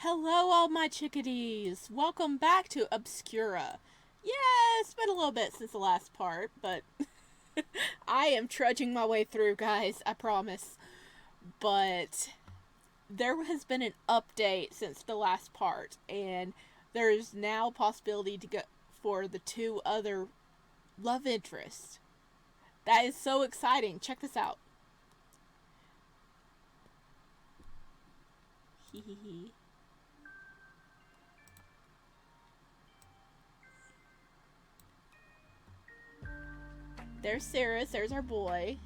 Hello, all my chickadees! Welcome back to Obscura. Yeah, it's been a little bit since the last part, but I am trudging my way through, guys, I promise. But there has been an update since the last part, and there is now a possibility to go for the two other love interests. That is so exciting. Check this out. Hee hee hee. There's Cirrus, there's our boy.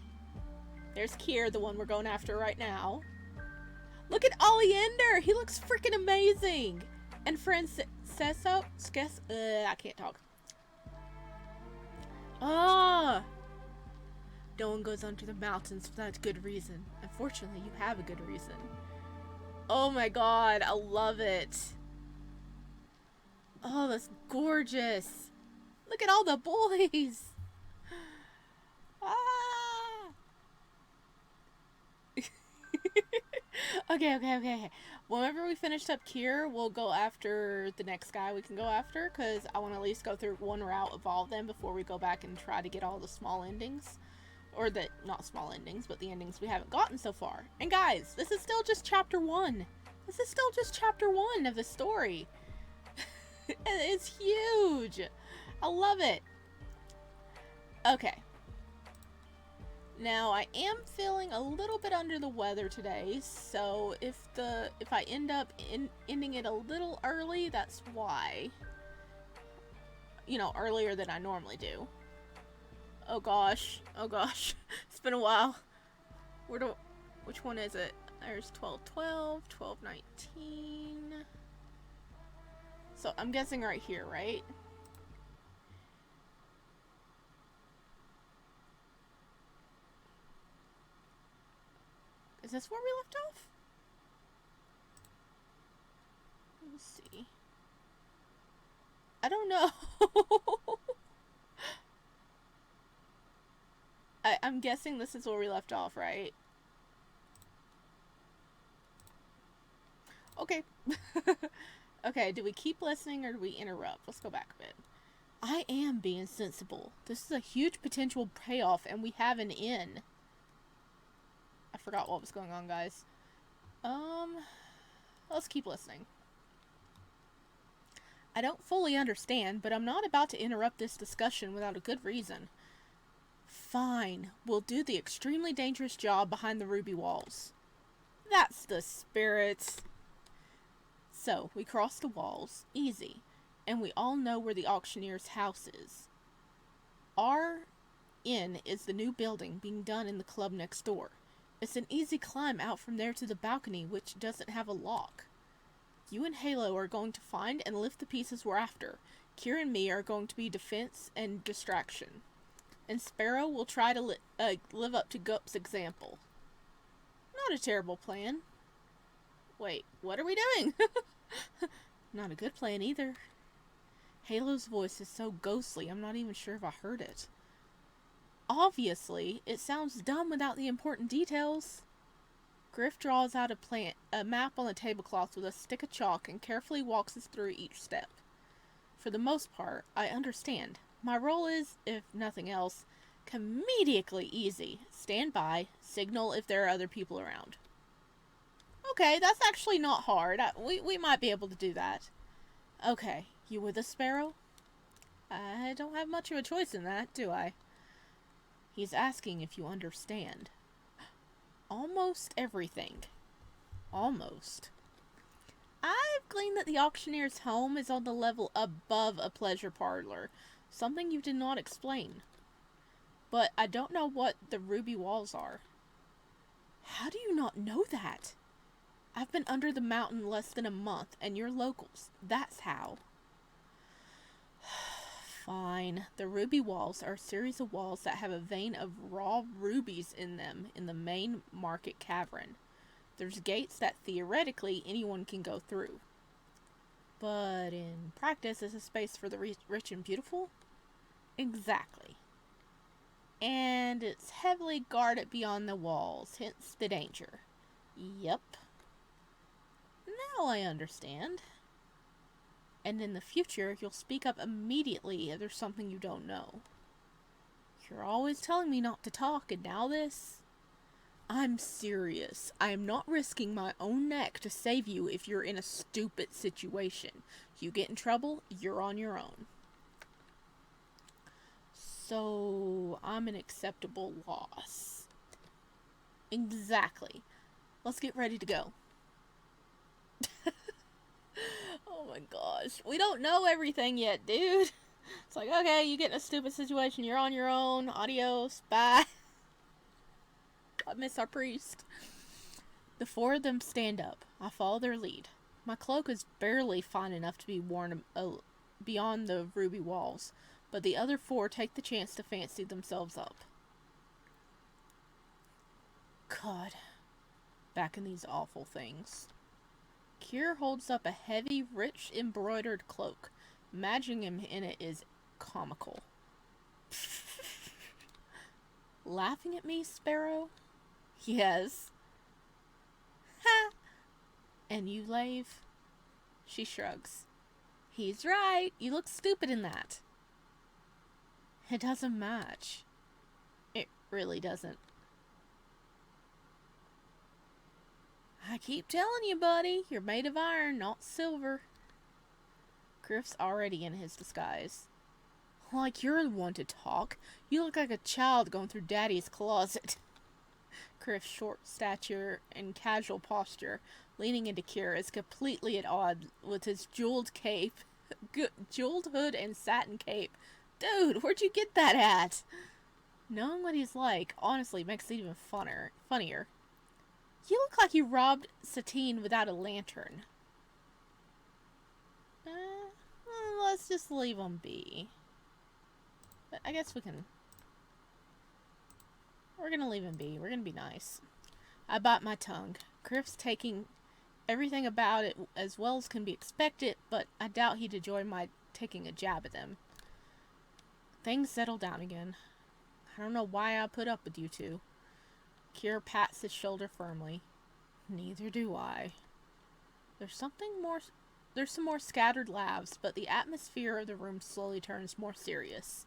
There's Kier, the one we're going after right now. Look at Oleander! He looks freaking amazing! And Franceso? I can't talk. Ah! No one goes under the mountains without good reason. Unfortunately, you have a good reason. Oh my god, I love it. Oh, that's gorgeous. Look at all the boys. Ah! Okay. Whenever we finished up here, we'll go after the next guy we can go after, because I want to at least go through one route of all of them before we go back and try to get all the small endings. Or the, not small endings, but the endings we haven't gotten so far. And guys, this is still just chapter 1. This is still just chapter 1 of the story. It's huge. I love it. Okay. Now I am feeling a little bit under the weather today, so if I end up ending it a little early, that's why. You know, earlier than I normally do. Oh gosh, it's been a while. Which one is it? There's 12:12, 12:19. So I'm guessing right here, right? Is this where we left off? Let me see. I don't know. I'm guessing this is where we left off, right? Okay. Okay, do we keep listening or do we interrupt? Let's go back a bit. I am being sensible. This is a huge potential payoff, and we have an in. I forgot what was going on, guys. Let's keep listening. I don't fully understand, but I'm not about to interrupt this discussion without a good reason. Fine, we'll do the extremely dangerous job behind the ruby walls. That's the spirit. So, we cross the walls, easy, and we all know where the auctioneer's house is. Our inn is the new building being done in the club next door. It's an easy climb out from there to the balcony, which doesn't have a lock. You and Halo are going to find and lift the pieces we're after. Kira and me are going to be defense and distraction. And Sparrow will try to live up to Gup's example. Not a terrible plan. Wait, what are we doing? Not a good plan either. Halo's voice is so ghostly, I'm not even sure if I heard it. Obviously, it sounds dumb without the important details. Griff draws out a map on the tablecloth with a stick of chalk and carefully walks us through each step. For the most part, I understand. My role is, if nothing else, comedically easy. Stand by, signal if there are other people around. Okay, that's actually not hard. We might be able to do that. Okay, you with us, Sparrow? I don't have much of a choice in that, do I? He's asking if you understand. Almost everything. Almost. I've gleaned that the auctioneer's home is on the level above a pleasure parlor, something you did not explain. But I don't know what the ruby walls are. How do you not know that? I've been under the mountain less than a month, and you're locals. That's how. Fine. The ruby walls are a series of walls that have a vein of raw rubies in them in the main market cavern. There's gates that theoretically anyone can go through. But in practice, is a space for the rich and beautiful? Exactly. And it's heavily guarded beyond the walls, hence the danger. Yep. Now I understand. And in the future, you'll speak up immediately if there's something you don't know. You're always telling me not to talk, and now this? I'm serious. I am not risking my own neck to save you if you're in a stupid situation. You get in trouble, you're on your own. So, I'm an acceptable loss. Exactly. Let's get ready to go. Oh my gosh. We don't know everything yet, dude. It's like, okay, you get in a stupid situation, you're on your own. Adios. Bye. I miss our priest. The four of them stand up. I follow their lead. My cloak is barely fine enough to be worn beyond the ruby walls, but the other four take the chance to fancy themselves up. God. Back in these awful things. Kier holds up a heavy, rich embroidered cloak. Imagining him in it is comical. Laughing at me, Sparrow? Yes. Ha! And you, Lave? She shrugs. He's right. You look stupid in that. It doesn't match. It really doesn't. I keep telling you, buddy. You're made of iron, not silver. Griff's already in his disguise. Like you're the one to talk. You look like a child going through Daddy's closet. Griff's short stature and casual posture, leaning into Kier, is completely at odds with his jeweled cape, jeweled hood and satin cape. Dude, where'd you get that at? Knowing what he's like, honestly, makes it even funnier. You look like you robbed Satine without a lantern. Let's just leave him be. But I guess we can... We're gonna leave him be. We're gonna be nice. I bite my tongue. Griff's taking everything about it as well as can be expected, but I doubt he'd enjoy my taking a jab at them. Things settle down again. I don't know why I put up with you two. Kier pats his shoulder firmly. Neither do I. There's some more scattered laughs, but the atmosphere of the room slowly turns more serious.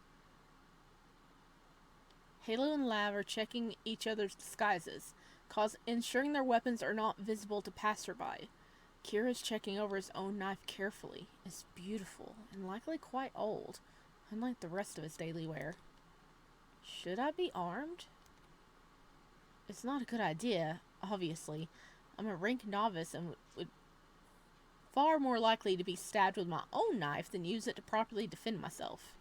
Halo and Lav are checking each other's disguises, ensuring their weapons are not visible to passerby. Kier is checking over his own knife carefully. It's beautiful, and likely quite old, unlike the rest of his daily wear. Should I be armed? It's not a good idea, obviously. I'm a rank novice and would far more likely to be stabbed with my own knife than use it to properly defend myself.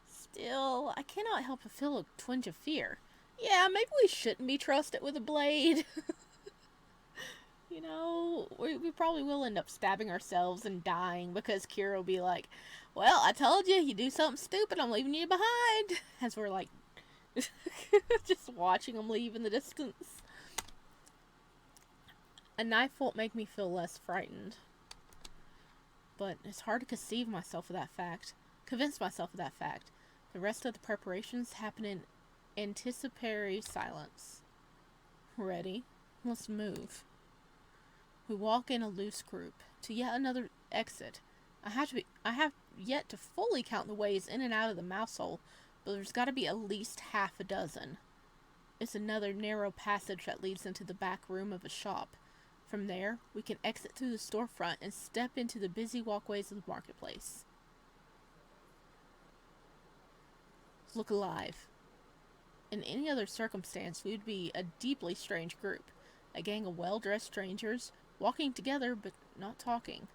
Still, I cannot help but feel a twinge of fear. Yeah, maybe we shouldn't be trusted with a blade. You know, we probably will end up stabbing ourselves and dying because Kier will be like, well, I told you, you do something stupid, I'm leaving you behind. As we're like, just watching him leave in the distance. A knife won't make me feel less frightened. But it's hard to convince myself of that fact. The rest of the preparations happen in anticipatory silence. Ready? Let's move. We walk in a loose group to yet another exit. I have yet to fully count the ways in and out of the mouse hole, but there's got to be at least half a dozen. It's another narrow passage that leads into the back room of a shop. From there, we can exit through the storefront and step into the busy walkways of the marketplace. Look alive. In any other circumstance, we would be a deeply strange group. A gang of well-dressed strangers, walking together but not talking.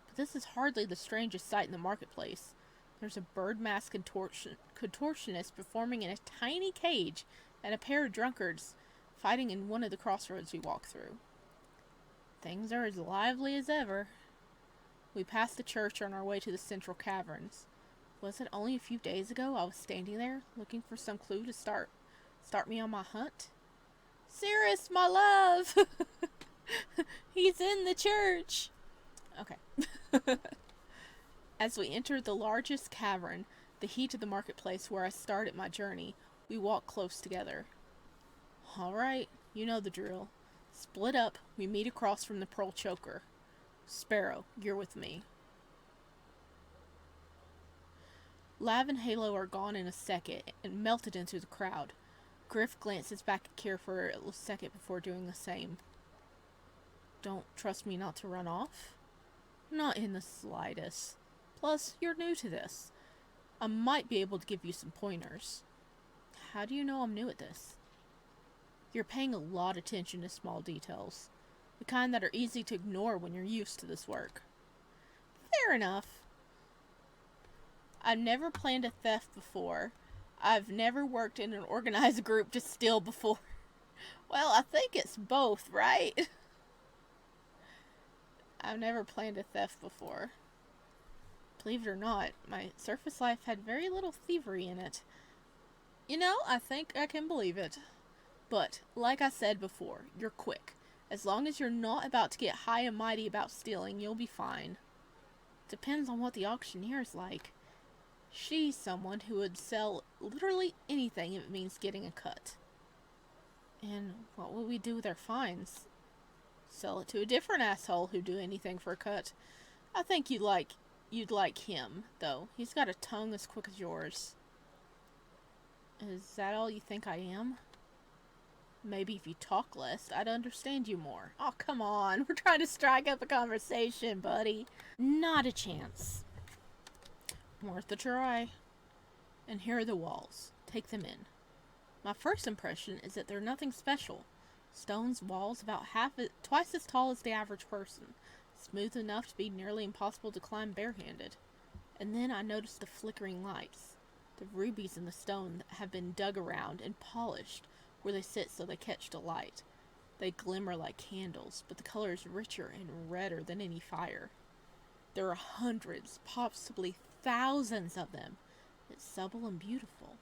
But this is hardly the strangest sight in the marketplace. There's a bird-masked contortionist performing in a tiny cage, and a pair of drunkards fighting in one of the crossroads we walk through. Things are as lively as ever. We pass the church on our way to the central caverns. Was it only a few days ago I was standing there, looking for some clue to start me on my hunt? Cirrus, my love! He's in the church! Okay. As we enter the largest cavern, the heat of the marketplace where I started my journey, we walk close together. Alright, you know the drill. Split up, we meet across from the pearl choker. Sparrow, you're with me. Lav and Halo are gone in a second and melted into the crowd. Griff glances back at Kier for a second before doing the same. Don't trust me not to run off? Not in the slightest. Plus, you're new to this. I might be able to give you some pointers. How do you know I'm new at this? You're paying a lot of attention to small details. The kind that are easy to ignore when you're used to this work. Fair enough. I've never planned a theft before. I've never worked in an organized group to steal before. Well, I think it's both, right? I've never planned a theft before. Believe it or not, my surface life had very little thievery in it. You know, I think I can believe it. But, like I said before, you're quick. As long as you're not about to get high and mighty about stealing, you'll be fine. Depends on what the auctioneer's like. She's someone who would sell literally anything if it means getting a cut. And what will we do with our fines? Sell it to a different asshole who'd do anything for a cut. I think you'd like him, though. He's got a tongue as quick as yours. Is that all you think I am? Maybe if you talk less, I'd understand you more. Oh, come on. We're trying to strike up a conversation, buddy. Not a chance. Worth a try. And here are the walls. Take them in. My first impression is that they're nothing special. Stone's walls about twice as tall as the average person. Smooth enough to be nearly impossible to climb barehanded. And then I noticed the flickering lights. The rubies in the stone have been dug around and polished where they sit so they catch the light. They glimmer like candles, but the color is richer and redder than any fire. There are hundreds, possibly thousands of them. It's subtle and beautiful.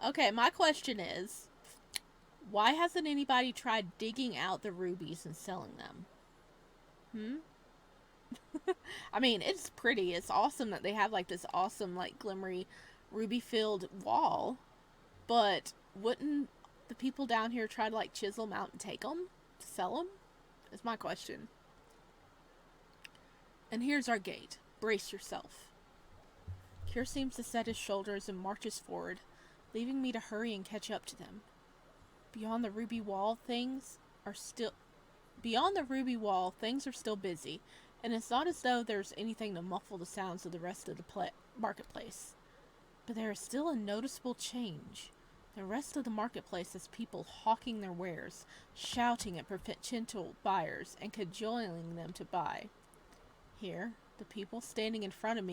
Okay, my question is, why hasn't anybody tried digging out the rubies and selling them? I mean, it's pretty. It's awesome that they have like this awesome, like, glimmery, ruby-filled wall. But wouldn't the people down here try to, like, chisel them out and take them? To sell them? Is my question. And here's our gate. Brace yourself. Kier seems to set his shoulders and marches forward, leaving me to hurry and catch up to them. Beyond the ruby wall, things are still busy, and it's not as though there's anything to muffle the sounds of the rest of the marketplace. But there is still a noticeable change. The rest of the marketplace has people hawking their wares, shouting at potential buyers, and cajoling them to buy. Here, the people standing in front of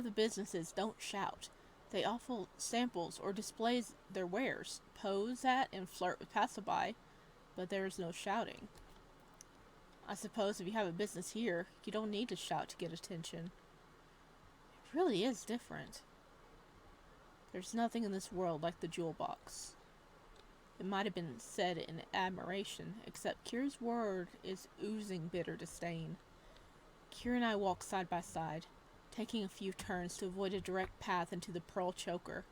the businesses don't shout. They offer samples or displays their wares, pose at and flirt with passerby, but there is no shouting. I suppose if you have a business here, you don't need to shout to get attention. It really is different. There's nothing in this world like the jewel box. It might have been said in admiration, except Kier's word is oozing bitter disdain. Kier and I walk side by side, taking a few turns to avoid a direct path into the pearl choker,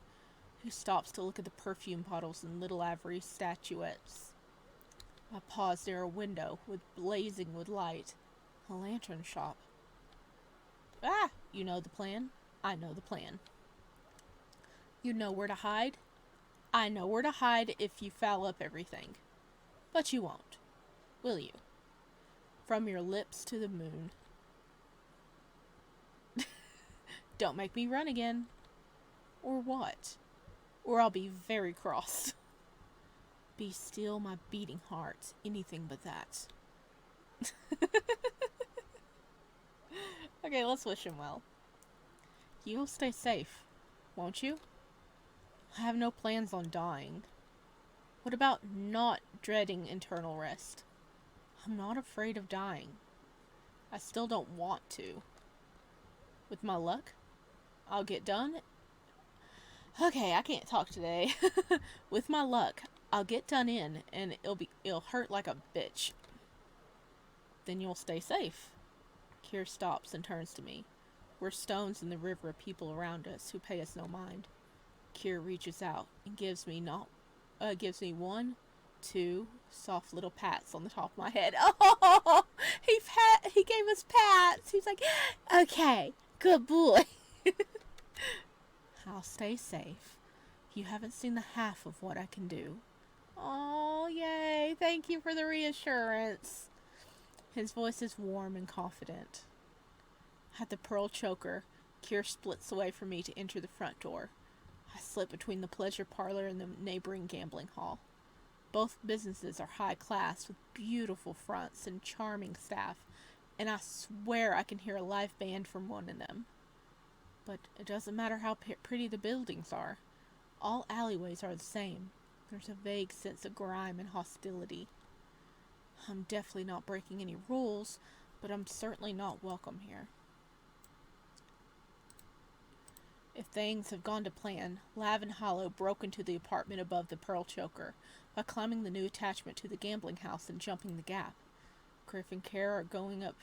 who stops to look at the perfume bottles and little ivory statuettes. I pause near a window blazing with light. A lantern shop. Ah! You know the plan? I know the plan. You know where to hide? I know where to hide if you foul up everything. But you won't. Will you? From your lips to the moon. Don't make me run again. Or what? Or I'll be very cross. Be still, my beating heart. Anything but that. Okay, let's wish him well. You'll stay safe, won't you? I have no plans on dying. What about not dreading eternal rest? I'm not afraid of dying. I still don't want to. With my luck, I'll get done. Okay, I can't talk today. With my luck, I'll get done in, and it'll hurt like a bitch. Then you'll stay safe. Kier stops and turns to me. We're stones in the river of people around us who pay us no mind. Kier reaches out and gives me one 2 soft little pats on the top of my head. Oh, he gave us pats. He's like, okay, good boy. I'll stay safe. You haven't seen the half of what I can do. Oh, yay. Thank you for the reassurance. His voice is warm and confident. At the pearl choker, Kier splits away from me to enter the front door. I slip between the pleasure parlor and the neighboring gambling hall. Both businesses are high class with beautiful fronts and charming staff, and I swear I can hear a live band from one of them. But it doesn't matter how pretty the buildings are. All alleyways are the same. There's a vague sense of grime and hostility. I'm definitely not breaking any rules, but I'm certainly not welcome here. If things have gone to plan, Lav and Hollow broke into the apartment above the Pearl Choker by climbing the new attachment to the gambling house and jumping the gap. Griff and Kara are going up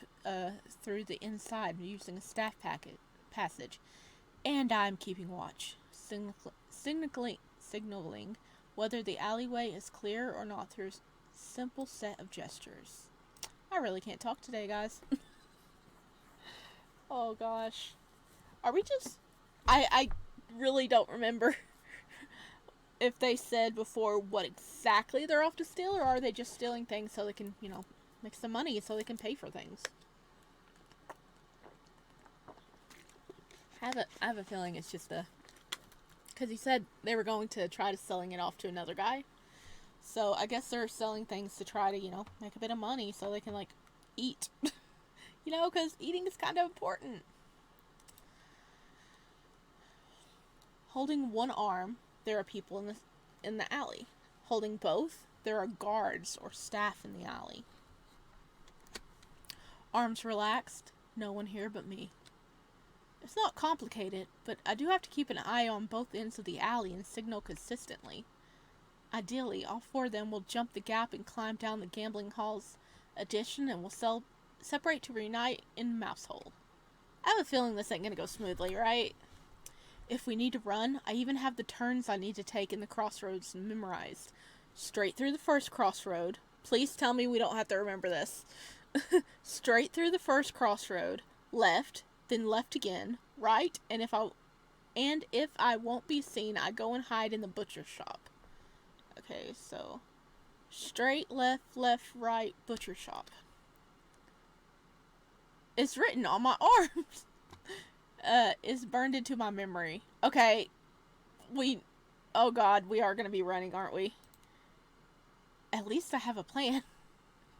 through the inside using a staff passage, and I'm keeping watch, signaling whether the alleyway is clear or not through a simple set of gestures. I really can't talk today, guys. Oh gosh. Are we just... I really don't remember if they said before what exactly they're off to steal, or are they just stealing things so they can, make some money so they can pay for things. I have a feeling it's just because he said they were going to try to selling it off to another guy. So I guess they're selling things to try to, make a bit of money so they can, eat. Because eating is kind of important. Holding one arm, there are people in the alley. Holding both, there are guards or staff in the alley. Arms relaxed, no one here but me. It's not complicated, but I do have to keep an eye on both ends of the alley and signal consistently. Ideally, all 4 of them will jump the gap and climb down the gambling hall's addition and will separate to reunite in Mouse Hole. I have a feeling this ain't gonna go smoothly, right? If we need to run, I even have the turns I need to take in the crossroads memorized. Straight through the first crossroad. Please tell me we don't have to remember this. Straight through the first crossroad. Left, then left again. Right, and if I won't be seen, I go and hide in the butcher shop. Okay, so straight, left, right, butcher shop. It's written on my arms. Is burned into my memory. Okay, oh god, we are gonna be running, aren't we? At least I have a plan.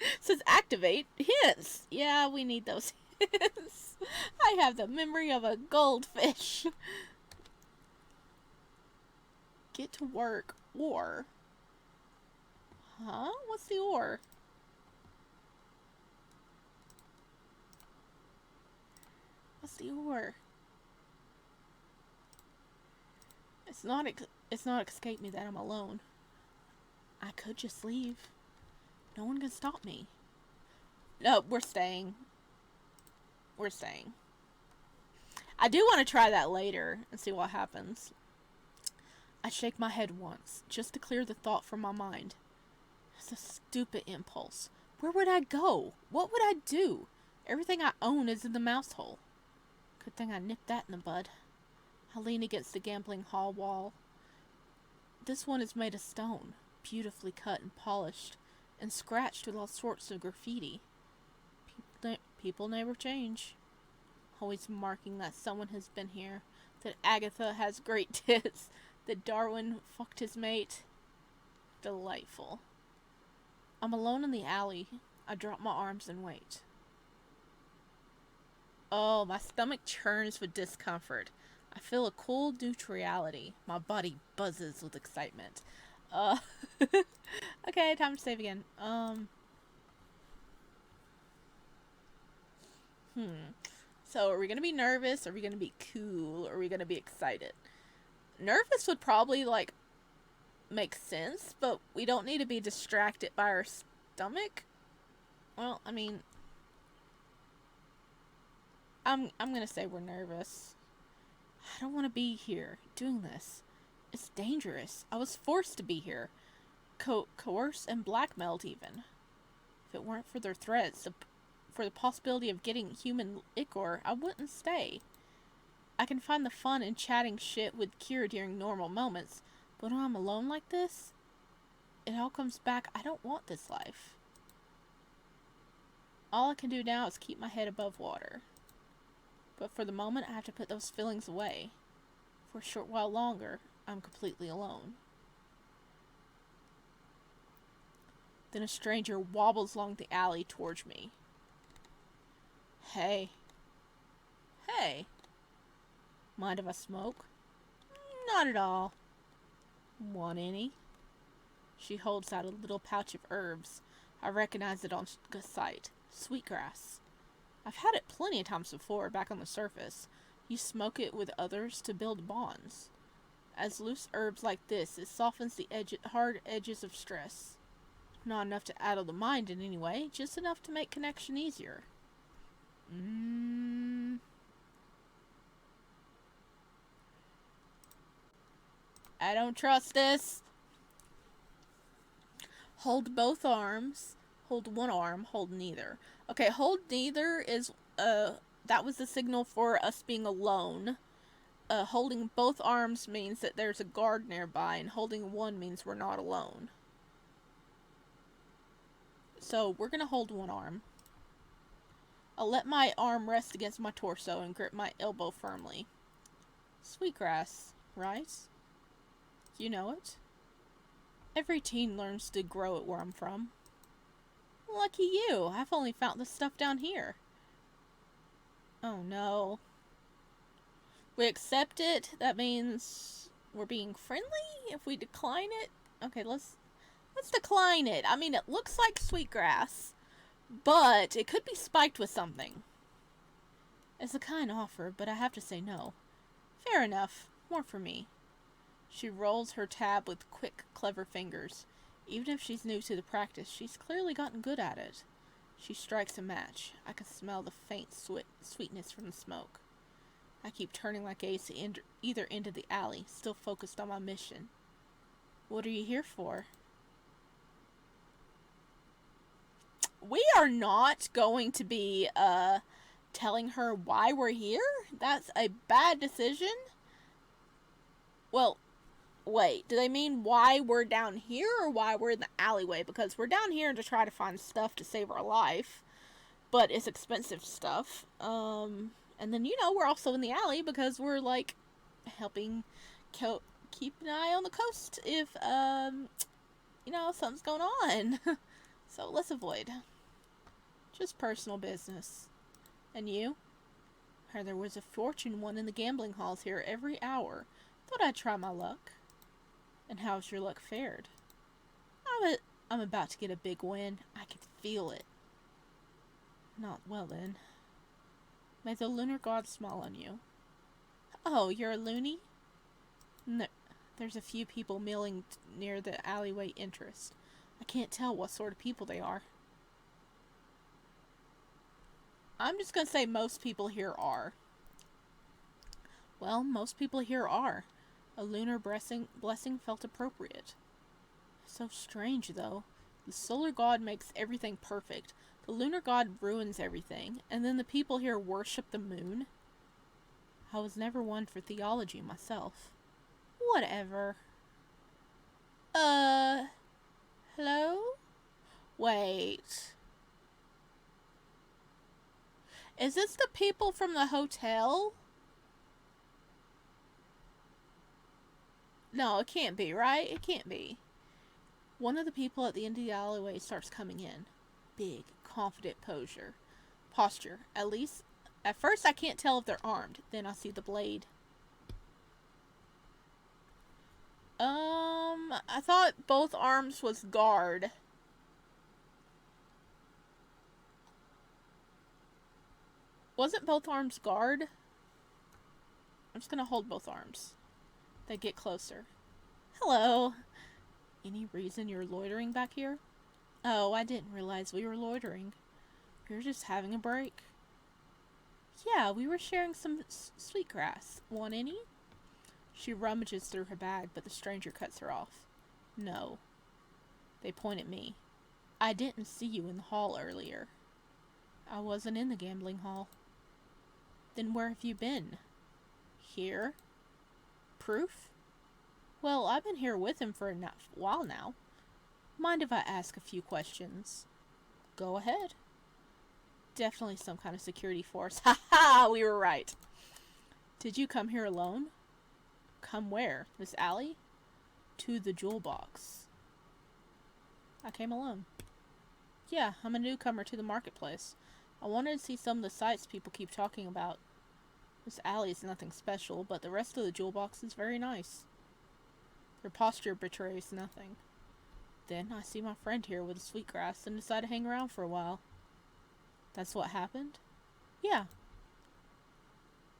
It says activate hints. Yeah, we need those hints. I have the memory of a goldfish. Get to work, or... Huh? What's the or? What's the or? It's not escape me that I'm alone. I could just leave. No one can stop me. No, we're staying. We're staying. I do want to try that later and see what happens. I shake my head once, just to clear the thought from my mind. It's a stupid impulse. Where would I go? What would I do? Everything I own is in the mouse hole. Good thing I nipped that in the bud. I lean against the gambling hall wall. This one is made of stone, beautifully cut and polished, and scratched with all sorts of graffiti. People never change. Always marking that someone has been here, that Agatha has great tits, that Darwin fucked his mate. Delightful. I'm alone in the alley. I drop my arms and wait. Oh, my stomach churns with discomfort. I feel a cool neutrality. My body buzzes with excitement. Okay, time to save again. So are we gonna be nervous? Are we gonna be cool? Are we gonna be excited? Nervous would probably, make sense, but we don't need to be distracted by our stomach. Well, I mean... I'm gonna say we're nervous. I don't want to be here, doing this. It's dangerous. I was forced to be here. coerced and blackmailed even. If it weren't for their threats, for the possibility of getting human ichor, I wouldn't stay. I can find the fun in chatting shit with Kira during normal moments, but when I'm alone like this, it all comes back. I don't want this life. All I can do now is keep my head above water. But for the moment, I have to put those feelings away. For a short while longer, I'm completely alone. Then a stranger wobbles along the alley towards me. Hey. Hey. Mind if I smoke? Not at all. Want any? She holds out a little pouch of herbs. I recognize it on sight. Sweetgrass. I've had it plenty of times before, back on the surface. You smoke it with others to build bonds. As loose herbs like this, it softens the hard edges of stress. Not enough to addle the mind in any way, just enough to make connection easier. I don't trust this. Hold both arms. Hold one arm. Hold neither. Okay, hold neither is, that was the signal for us being alone. Holding both arms means that there's a guard nearby, and holding one means we're not alone. So, we're gonna hold one arm. I'll let my arm rest against my torso and grip my elbow firmly. Sweetgrass, right? You know it? Every teen learns to grow it where I'm from. Lucky you, I've only found this stuff down here. Oh no. We accept it? That means we're being friendly? If we decline it? Okay, let's decline it. I mean, it looks like sweetgrass, but it could be spiked with something. It's a kind offer, but I have to say no. Fair enough. More for me. She rolls her tab with quick, clever fingers. Even if she's new to the practice, she's clearly gotten good at it. She strikes a match. I can smell the faint sweetness from the smoke. I keep turning my gaze to either end of the alley, still focused on my mission. What are you here for? We are not going to be, telling her why we're here? That's a bad decision. Well, wait, do they mean why we're down here or why we're in the alleyway? Because we're down here to try to find stuff to save our life, but it's expensive stuff. And then, we're also in the alley because we're, like, helping keep an eye on the coast if, something's going on. So let's avoid. Just personal business. And you? Heard there was a fortune won in the gambling halls here every hour. Thought I'd try my luck. And how's your luck fared? I'm about to get a big win. I can feel it. Not well then. May the lunar god smile on you. Oh, you're a loony? No, there's a few people milling near the alleyway entrance. I can't tell what sort of people they are. I'm just gonna say most people here are. Well, most people here are. A lunar blessing felt appropriate. So strange, though. The solar god makes everything perfect. The lunar god ruins everything. And then the people here worship the moon. I was never one for theology myself. Whatever. Hello? Wait. Is this the people from the hotel? No, it can't be, right? It can't be. One of the people at the end of the alleyway starts coming in. Big, confident posture. At first I can't tell if they're armed. Then I see the blade. I thought both arms was guard. Wasn't both arms guard? I'm just gonna hold both arms. They get closer. Hello. Any reason you're loitering back here? Oh, I didn't realize we were loitering. We were just having a break. Yeah, we were sharing some sweetgrass. Want any? She rummages through her bag, but the stranger cuts her off. No. They point at me. I didn't see you in the hall earlier. I wasn't in the gambling hall. Then where have you been? Here? Proof? Well, I've been here with him for a while now. Mind if I ask a few questions? Go ahead. Definitely some kind of security force. Ha ha! We were right. Did you come here alone? Come where? This alley? To the jewel box. I came alone. Yeah, I'm a newcomer to the marketplace. I wanted to see some of the sights people keep talking about. This alley is nothing special, but the rest of the jewel box is very nice. Their posture betrays nothing. Then I see my friend here with the sweetgrass and decide to hang around for a while. That's what happened? Yeah.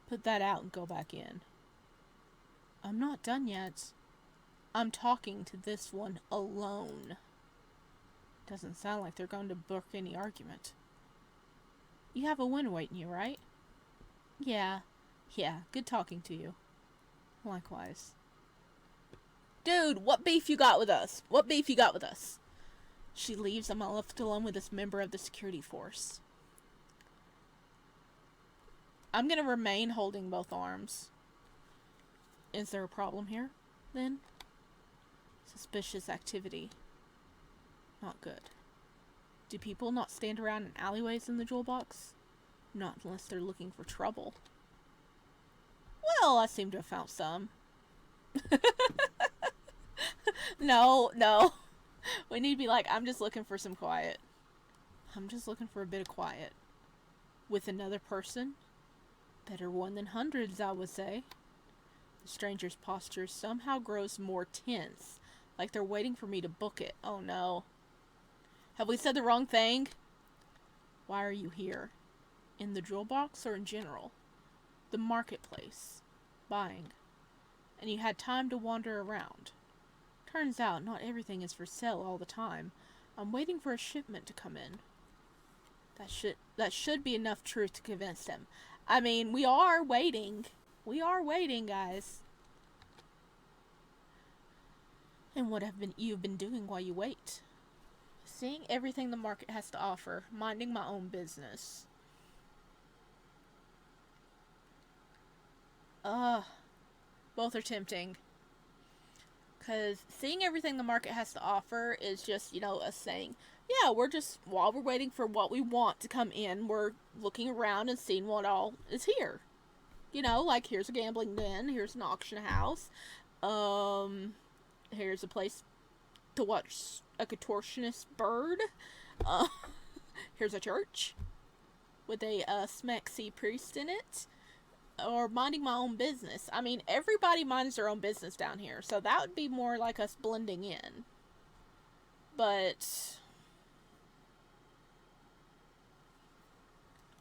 Put that out and go back in. I'm not done yet. I'm talking to this one alone. Doesn't sound like they're going to book any argument. You have a win waiting you, right? Yeah. Good talking to you. Likewise. Dude, what beef you got with us? She leaves. I'm left alone with this member of the security force. I'm gonna remain holding both arms. Is there a problem here, then? Suspicious activity. Not good. Do people not stand around in alleyways in the jewel box? Not unless they're looking for trouble. Well, I seem to have found some. No. We need to be like, I'm just looking for some quiet. I'm just looking for a bit of quiet. With another person? Better one than hundreds, I would say. The stranger's posture somehow grows more tense, like they're waiting for me to book it. Oh no. Have we said the wrong thing? Why are you here? In the jewel box or in general? The marketplace. Buying. And you had time to wander around. Turns out not everything is for sale all the time. I'm waiting for a shipment to come in. That should be enough truth to convince him. I mean, we are waiting. We are waiting, guys. And what have you been doing while you wait? Seeing everything the market has to offer, minding my own business. Both are tempting. Because seeing everything the market has to offer is just, us saying, yeah, while we're waiting for what we want to come in, we're looking around and seeing what all is here. Like, here's a gambling den, here's an auction house, here's a place to watch a contortionist bird, here's a church with a smexy priest in it, or minding my own business. I mean, everybody minds their own business down here, so that would be more like us blending in. But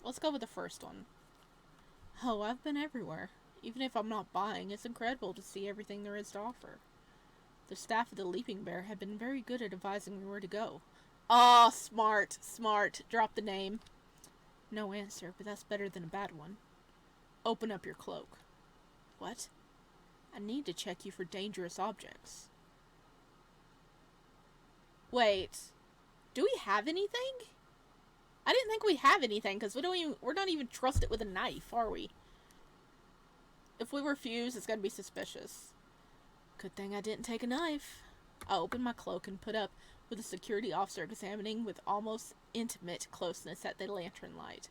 let's go with the first one. Oh, I've been everywhere. Even if I'm not buying, it's incredible to see everything there is to offer. The staff of the Leaping Bear have been very good at advising me where to go. Ah, smart. Drop the name. No answer, but that's better than a bad one. Open up your cloak. What? I need to check you for dangerous objects. Wait. Do we have anything? I didn't think we have anything, because we're not even trusted with a knife, are we? If we refuse, it's going to be suspicious. Good thing I didn't take a knife. I opened my cloak and put up with a security officer examining with almost intimate closeness at the lantern light.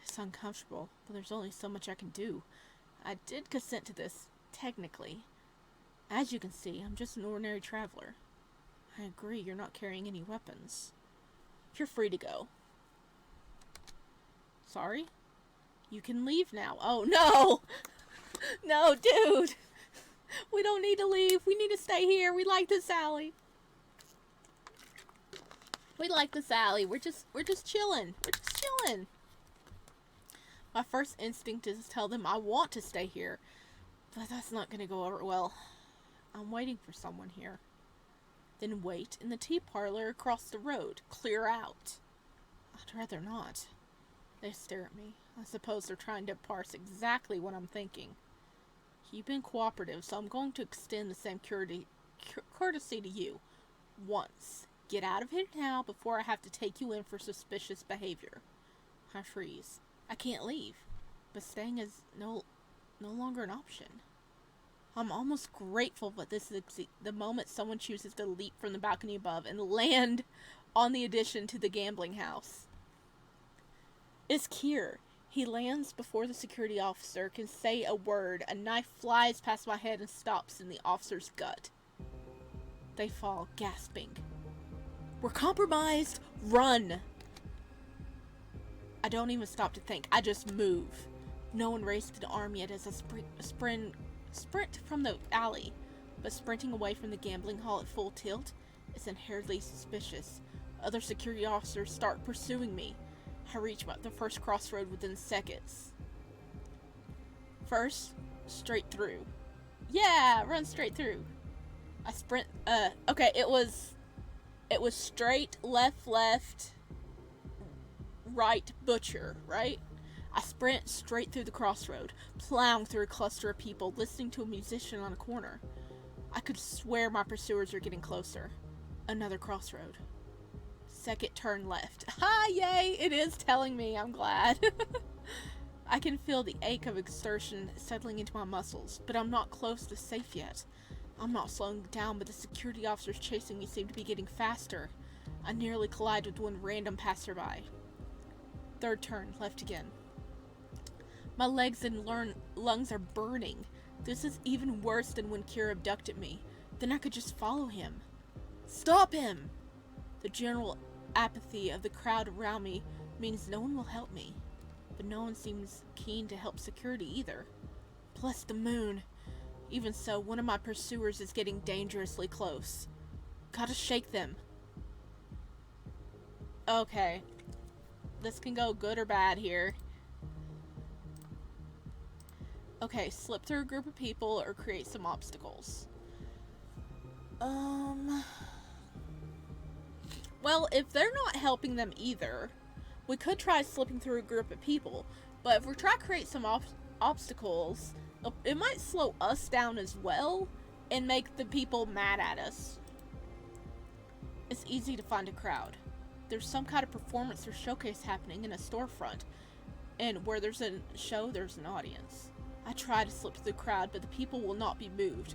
It's uncomfortable, but there's only so much I can do. I did consent to this, technically. As you can see, I'm just an ordinary traveler. I agree you're not carrying any weapons. You're free to go. Sorry? You can leave now. Oh, no! No, dude! We don't need to leave. We need to stay here. We like this alley. We're just chilling. My first instinct is to tell them I want to stay here, but that's not going to go over well. I'm waiting for someone here. Then wait in the tea parlor across the road. Clear out. I'd rather not. They stare at me. I suppose they're trying to parse exactly what I'm thinking. You've been cooperative, so I'm going to extend the same courtesy to you. Once. Get out of here now before I have to take you in for suspicious behavior. I freeze. I can't leave, but staying is no longer an option. I'm almost grateful that this is the moment someone chooses to leap from the balcony above and land on the addition to the gambling house. It's Kier. He lands before the security officer can say a word. A knife flies past my head and stops in the officer's gut. They fall, gasping. We're compromised! Run! I don't even stop to think. I just move. No one raised an arm yet as I sprint from the alley, but sprinting away from the gambling hall at full tilt is inherently suspicious. Other security officers start pursuing me. I reach the first crossroad within seconds. First, straight through. Yeah, run straight through. I sprint, okay, it was straight, left, right, butcher, right? I sprint straight through the crossroad, plowing through a cluster of people, listening to a musician on a corner. I could swear my pursuers are getting closer. Another crossroad. Second turn left. Ah, yay! It is telling me. I'm glad. I can feel the ache of exertion settling into my muscles, but I'm not close to safe yet. I'm not slowing down, but the security officers chasing me seem to be getting faster. I nearly collide with one random passerby. Third turn, left again. My legs and lungs are burning. This is even worse than when Kira abducted me. Then I could just follow him. Stop him! The general apathy of the crowd around me means no one will help me. But no one seems keen to help security either. Plus the moon. Even so, one of my pursuers is getting dangerously close. Gotta shake them. Okay. This can go good or bad here. Okay, slip through a group of people or create some obstacles. Well, if they're not helping them either, we could try slipping through a group of people. But if we try to create some obstacles, it might slow us down as well and make the people mad at us. It's easy to find a crowd. There's some kind of performance or showcase happening in a storefront, and where there's a show, there's an audience. I try to slip through the crowd, but the people will not be moved.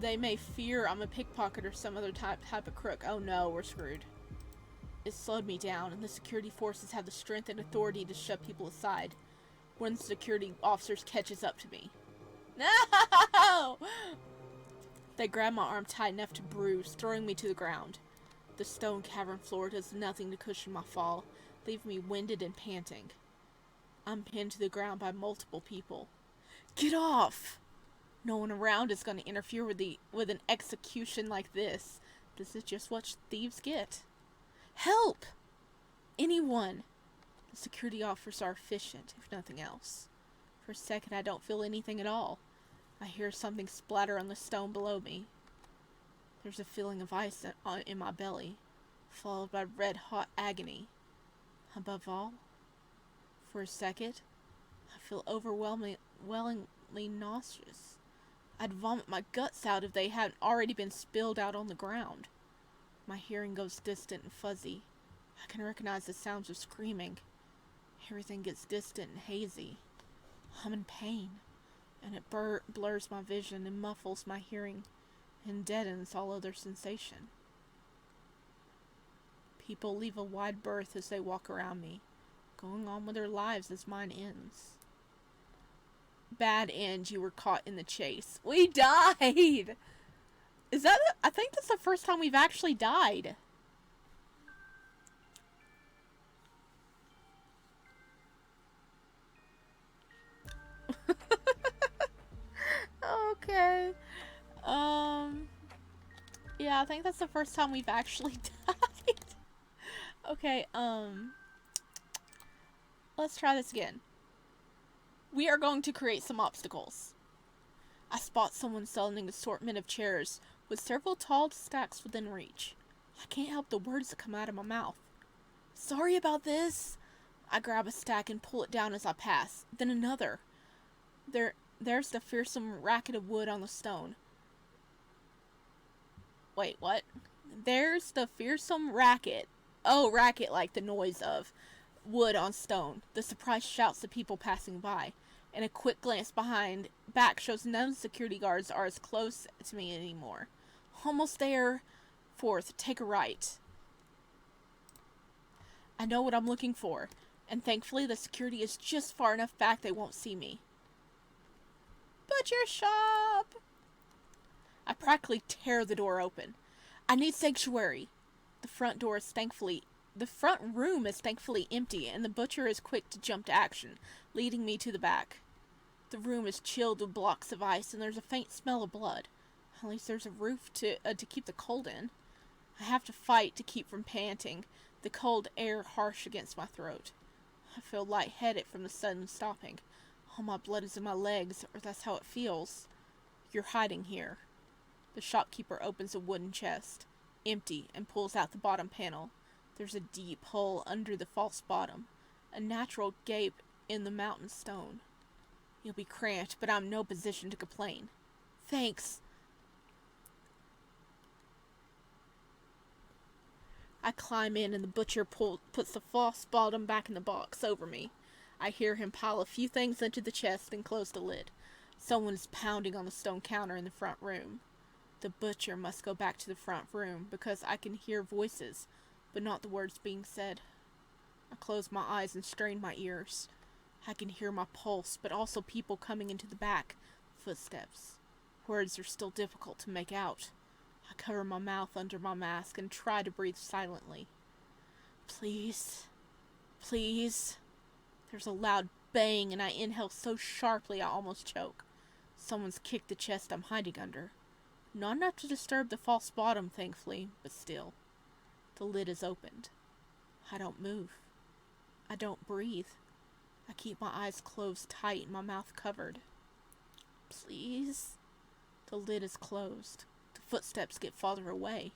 They may fear I'm a pickpocket or some other type of crook. Oh no, we're screwed. It slowed me down, and the security forces have the strength and authority to shove people aside. One of the security officers catches up to me. No! They grab my arm tight enough to bruise, throwing me to the ground. The stone cavern floor does nothing to cushion my fall, leaving me winded and panting. I'm pinned to the ground by multiple people. Get off! No one around is going to interfere with an execution like this. This is just what thieves get. Help! Anyone! The security officers are efficient, if nothing else. For a second, I don't feel anything at all. I hear something splatter on the stone below me. There's a feeling of ice in my belly, followed by red-hot agony. Above all, for a second, I feel overwhelmingly nauseous. I'd vomit my guts out if they hadn't already been spilled out on the ground. My hearing goes distant and fuzzy. I can recognize the sounds of screaming. Everything gets distant and hazy. I'm in pain, and it blurs my vision and muffles my hearing and deadens all other sensation. People leave a wide berth as they walk around me, going on with their lives as mine ends. Bad end, you were caught in the chase. We died! Is that I think that's the first time we've actually died. Okay. Yeah, I think that's the first time we've actually died. Okay, let's try this again. We are going to create some obstacles. I spot someone selling an assortment of chairs with several tall stacks within reach. I can't help the words that come out of my mouth. Sorry about this. I grab a stack and pull it down as I pass. Then another. There's the fearsome racket of wood on the stone. Wait, what? There's the fearsome racket. Oh, racket like the noise of wood on stone. The surprised shouts of people passing by. And a quick glance back shows none of the security guards are as close to me anymore. Almost there. Fourth, take a right. I know what I'm looking for, and thankfully the security is just far enough back they won't see me. Butcher shop! I practically tear the door open. I need sanctuary. The front room is thankfully empty, and the butcher is quick to jump to action, leading me to the back. The room is chilled with blocks of ice, and there's a faint smell of blood. At least there's a roof to keep the cold in. I have to fight to keep from panting, the cold air harsh against my throat. I feel lightheaded from the sudden stopping. All my blood is in my legs, or that's how it feels. You're hiding here. The shopkeeper opens a wooden chest, empty, and pulls out the bottom panel. There's a deep hole under the false bottom, a natural gape in the mountain stone. You'll be cramped, but I'm in no position to complain. Thanks. I climb in and the butcher puts the false bottom back in the box over me. I hear him pile a few things into the chest and close the lid. Someone is pounding on the stone counter in the front room. The butcher must go back to the front room because I can hear voices, but not the words being said. I close my eyes and strain my ears. I can hear my pulse, but also people coming into the back. Footsteps. Words are still difficult to make out. I cover my mouth under my mask and try to breathe silently. Please. Please. There's a loud bang and I inhale so sharply I almost choke. Someone's kicked the chest I'm hiding under. Not enough to disturb the false bottom, thankfully, but still. The lid is opened. I don't move. I don't breathe. I keep my eyes closed tight and my mouth covered. Please. The lid is closed. The footsteps get farther away.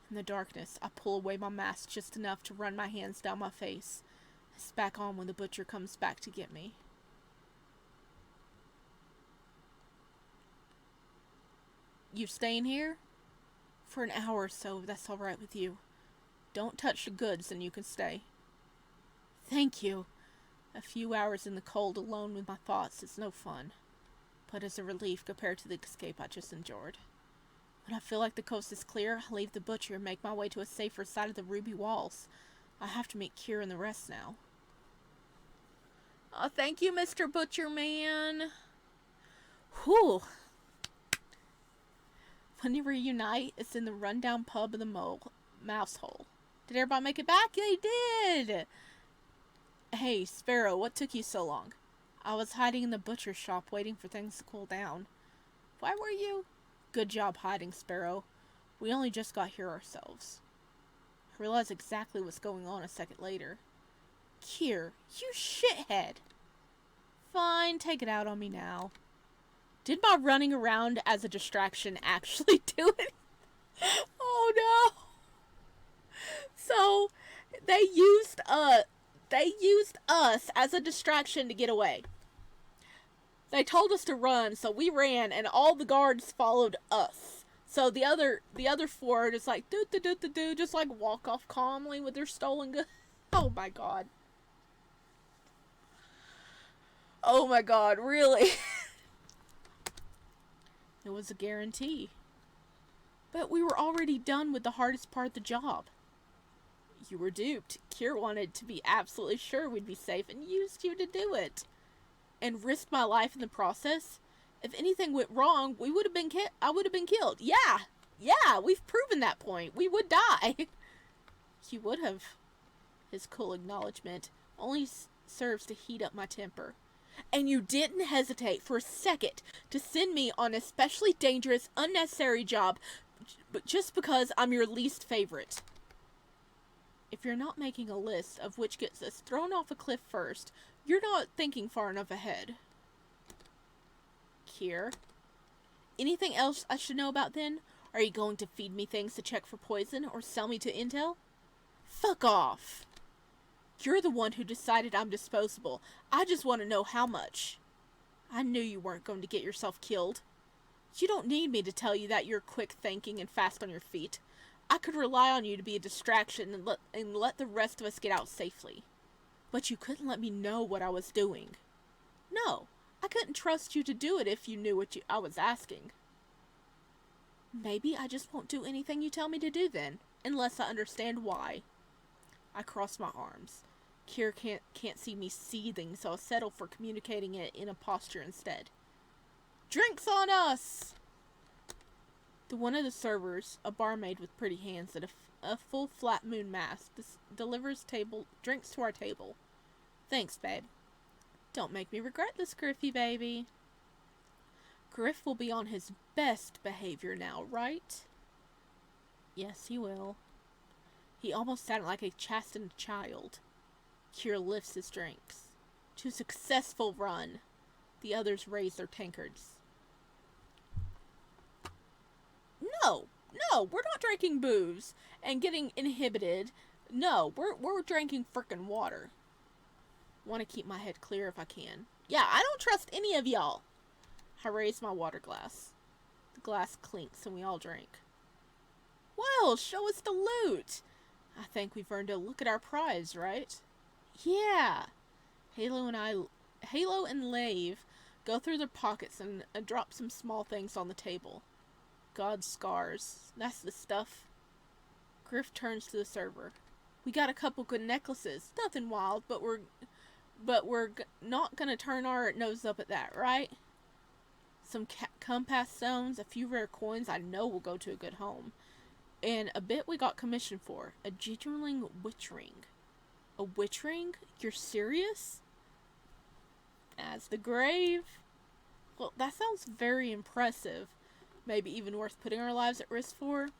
In the darkness, I pull away my mask just enough to run my hands down my face. It's back on when the butcher comes back to get me. You staying here? For an hour or so, if that's alright with you. Don't touch the goods and you can stay. Thank you. A few hours in the cold alone with my thoughts is no fun, but it's a relief compared to the escape I just endured. When I feel like the coast is clear, I leave the butcher and make my way to a safer side of the ruby walls. I have to meet Kier and the rest now. Oh, thank you, Mr. Butcher Man. Whew. When you reunite, it's in the rundown pub of the mouse hole. Did everybody make it back? They did! Hey, Sparrow, what took you so long? I was hiding in the butcher shop waiting for things to cool down. Why were you? Good job hiding, Sparrow. We only just got here ourselves. I realized exactly what's going on a second later. Kier, you shithead! Fine, take it out on me now. Did my running around as a distraction actually do it? Oh no! So, they used us as a distraction to get away. They told us to run, so we ran, and all the guards followed us. So the other four are just like, do, just like walk off calmly with their stolen goods. Oh my god. Oh my god, really? It was a guarantee. But we were already done with the hardest part of the job. You were duped. Kier wanted to be absolutely sure we'd be safe and used you to do it. And risked my life in the process. If anything went wrong, I would have been killed. Yeah, we've proven that point. We would die. You would have. His cool acknowledgement only serves to heat up my temper. And you didn't hesitate for a second to send me on an especially dangerous, unnecessary job but just because I'm your least favorite. If you're not making a list of which gets us thrown off a cliff first, you're not thinking far enough ahead. Kier. Anything else I should know about then? Are you going to feed me things to check for poison or sell me to intel? Fuck off. You're the one who decided I'm disposable. I just want to know how much. I knew you weren't going to get yourself killed. You don't need me to tell you that you're quick thinking and fast on your feet. I could rely on you to be a distraction and let the rest of us get out safely. But you couldn't let me know what I was doing. No, I couldn't trust you to do it if you knew what I was asking. Maybe I just won't do anything you tell me to do then, unless I understand why. I cross my arms. Kier can't see me seething, so I'll settle for communicating it in a posture instead. Drinks on us! One of the servers, a barmaid with pretty hands and a full flat moon mask, delivers drinks to our table. Thanks, babe. Don't make me regret this, Griffy baby. Griff will be on his best behavior now, right? Yes, he will. He almost sounded like a chastened child. Kier lifts his drinks. To successful run. The others raise their tankards. No, we're not drinking booze and getting inhibited. No, we're drinking frickin' water. Want to keep my head clear if I can. Yeah, I don't trust any of y'all. I raise my water glass. The glass clinks and we all drink. Well, show us the loot. I think we've earned a look at our prize, right? Yeah. Halo and Lave go through their pockets and drop some small things on the table. God's scars. That's the stuff. Griff turns to the server. We got a couple good necklaces. Nothing wild, but we're not gonna turn our nose up at that, right? Some compass stones, a few rare coins I know will go to a good home. And a bit we got commissioned for. A genuine witch ring. A witch ring? You're serious? As the grave. Well, that sounds very impressive. Maybe even worth putting our lives at risk for.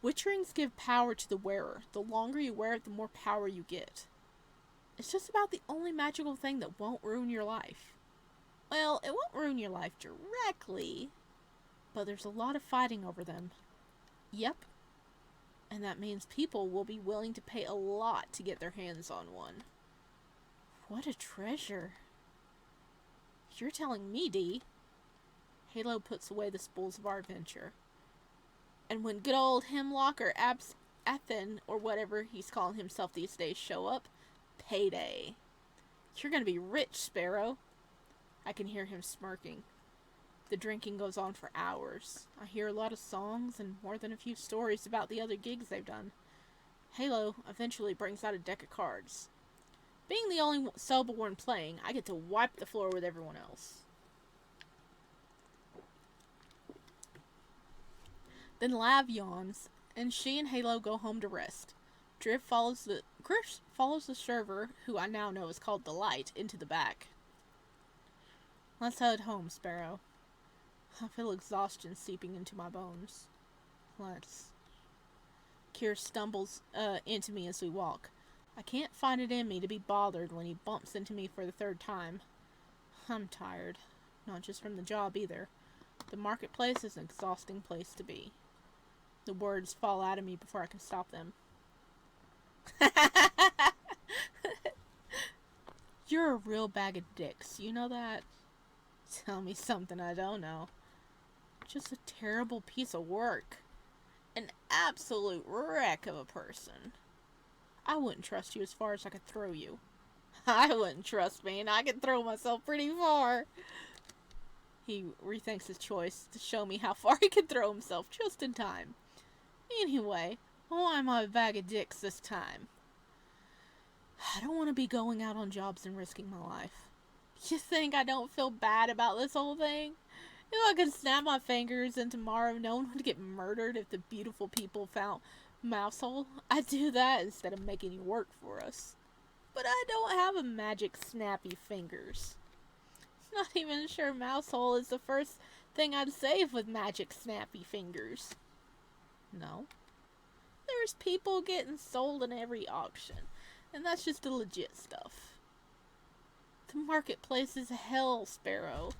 Witch rings give power to the wearer. The longer you wear it, the more power you get. It's just about the only magical thing that won't ruin your life. Well, it won't ruin your life directly, but there's a lot of fighting over them. Yep. And that means people will be willing to pay a lot to get their hands on one. What a treasure. You're telling me, Dee. Halo puts away the spools of our adventure. And when good old Hemlock or Athen, or whatever he's calling himself these days, show up, payday. You're gonna be rich, Sparrow. I can hear him smirking. The drinking goes on for hours. I hear a lot of songs and more than a few stories about the other gigs they've done. Halo eventually brings out a deck of cards. Being the only sober one playing, I get to wipe the floor with everyone else. Then Lav yawns, and she and Halo go home to rest. Griff follows the server, who I now know is called the Light, into the back. Let's head home, Sparrow. I feel exhaustion seeping into my bones. Let's. Kier stumbles into me as we walk. I can't find it in me to be bothered when he bumps into me for the third time. I'm tired. Not just from the job either. The marketplace is an exhausting place to be. The words fall out of me before I can stop them. You're a real bag of dicks, you know that? Tell me something I don't know. Just a terrible piece of work. An absolute wreck of a person. I wouldn't trust you as far as I could throw you. I wouldn't trust me, and I could throw myself pretty far. He rethinks his choice to show me how far he could throw himself just in time. Anyway, why am I a bag of dicks this time? I don't want to be going out on jobs and risking my life. You think I don't feel bad about this whole thing? If I could snap my fingers and tomorrow no one would get murdered if the beautiful people found Mousehole, I'd do that instead of making you work for us. But I don't have a magic snappy fingers. Not even sure Mousehole is the first thing I'd save with magic snappy fingers. No. There's people getting sold in every auction, and that's just the legit stuff. The marketplace is hell, Sparrow,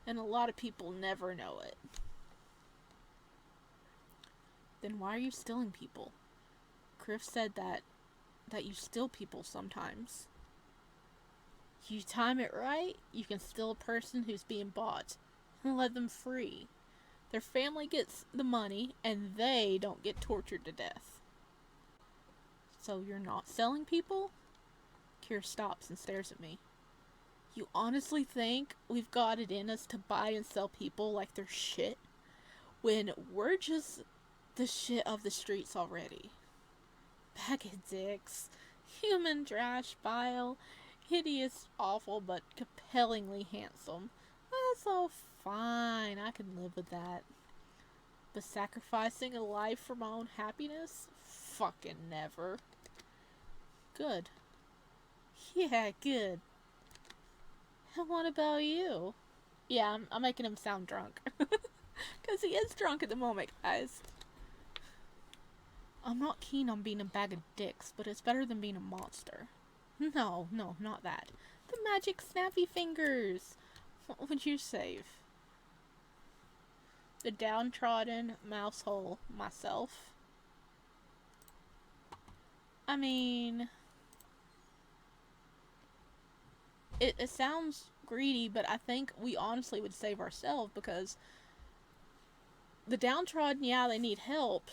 and a lot of people never know it. Then why are you stealing people? Griff said that you steal people sometimes. You time it right, you can steal a person who's being bought and let them free. Their family gets the money, and they don't get tortured to death. So you're not selling people? Kier stops and stares at me. You honestly think we've got it in us to buy and sell people like they're shit? When we're just the shit of the streets already. Bag of dicks. Human trash pile. Hideous, awful, but compellingly handsome. That's all fine. I can live with that. But sacrificing a life for my own happiness? Fucking never. Good. Yeah, good. And what about you? Yeah, I'm making him sound drunk. Because he is drunk at the moment, guys. I'm not keen on being a bag of dicks, but it's better than being a monster. No, not that. The magic snappy fingers. What would you save? The downtrodden mousehole myself? I mean, it sounds greedy, but I think we honestly would save ourselves, because the downtrodden, yeah, they need help.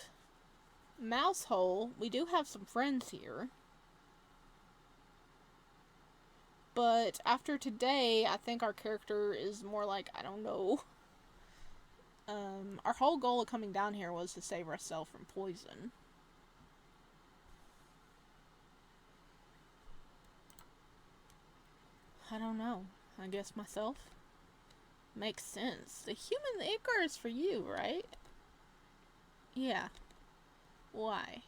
Mousehole, we do have some friends here. But after today, I think our character is more like, I don't know. Our whole goal of coming down here was to save ourselves from poison. I don't know. I guess myself? Makes sense. The human ichor is for you, right? Yeah. Why?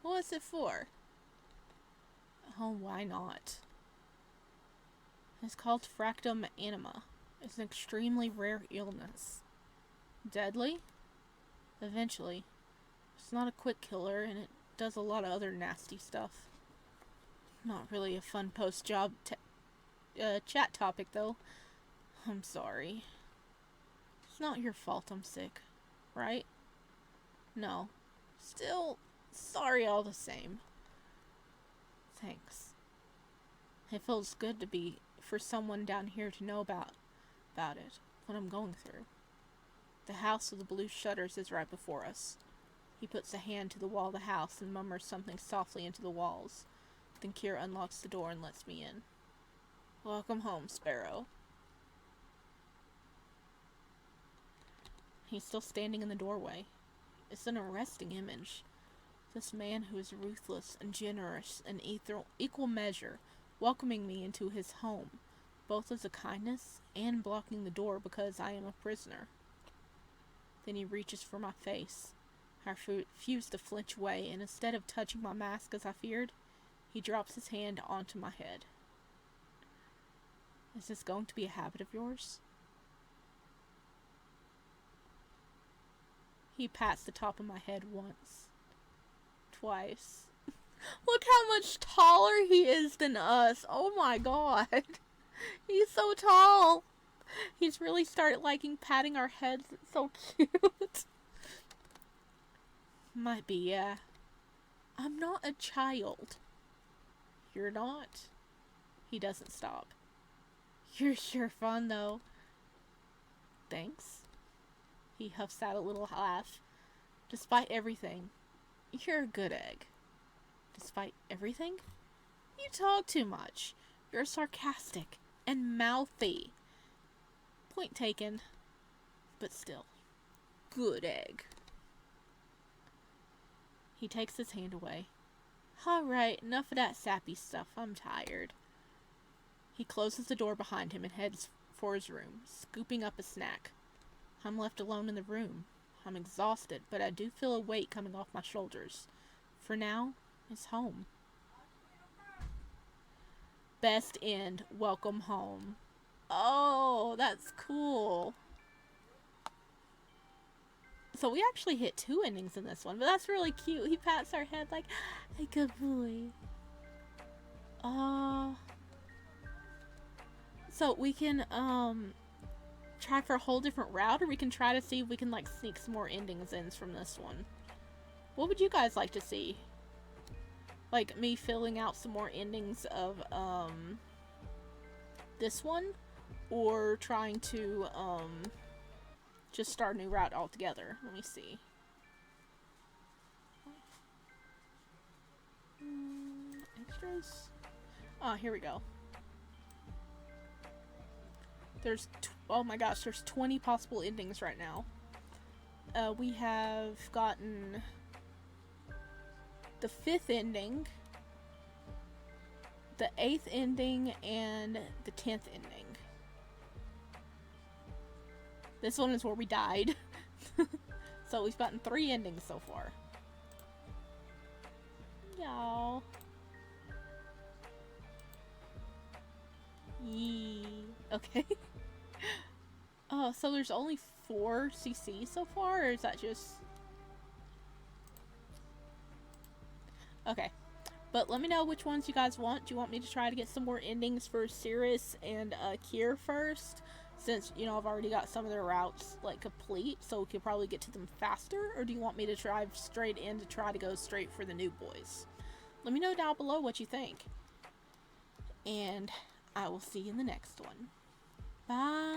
What's it for? Oh, why not? It's called fractum anima. It's an extremely rare illness. Deadly? Eventually. It's not a quick killer, and it does a lot of other nasty stuff. Not really a fun post-job chat topic, though. I'm sorry. It's not your fault I'm sick, right? No. Still, sorry all the same. Thanks. It feels good to be for someone down here to know about it, what I'm going through. The house with the blue shutters is right before us. He puts a hand to the wall of the house and murmurs something softly into the walls. Then Kier unlocks the door and lets me in. Welcome home, Sparrow. He's still standing in the doorway. It's an arresting image. This man who is ruthless and generous in equal measure, welcoming me into his home, both as a kindness and blocking the door because I am a prisoner. Then he reaches for my face. I refuse to flinch away, and instead of touching my mask as I feared, he drops his hand onto my head. Is this going to be a habit of yours? He pats the top of my head once. Twice. Look how much taller he is than us. Oh my god. He's so tall. He's really started liking patting our heads. It's so cute. Might be, yeah. I'm not a child. You're not? He doesn't stop. You're sure fun, though. Thanks. He huffs out a little laugh. Despite everything, you're a good egg. Despite everything? You talk too much. You're sarcastic and mouthy. Point taken. But still. Good egg. He takes his hand away. Alright, enough of that sappy stuff. I'm tired. He closes the door behind him and heads for his room, scooping up a snack. I'm left alone in the room. I'm exhausted, but I do feel a weight coming off my shoulders. For now, it's home. Best end. Welcome home. Oh, that's cool. So we actually hit 2 endings in this one, but that's really cute. He pats our head like, hey, good boy. So we can, try for a whole different route, or we can try to see if we can, like, sneak some more endings in from this one. What would you guys like to see? Like, me filling out some more endings of, this one? Or trying to, just start a new route altogether. Let me see. Extras? Ah, here we go. There's, oh my gosh, there's 20 possible endings right now. We have gotten the 5th ending, the 8th ending, and the 10th ending. This one is where we died. So we've gotten 3 endings so far. Y'all. Yee. Okay. Oh, so there's only 4 CC so far, or is that just... Okay. But let me know which ones you guys want. Do you want me to try to get some more endings for Cirrus and Kier first? Since, you know, I've already got some of their routes, like, complete, so we could probably get to them faster? Or do you want me to drive straight in to try to go straight for the new boys? Let me know down below what you think. And I will see you in the next one. Bye!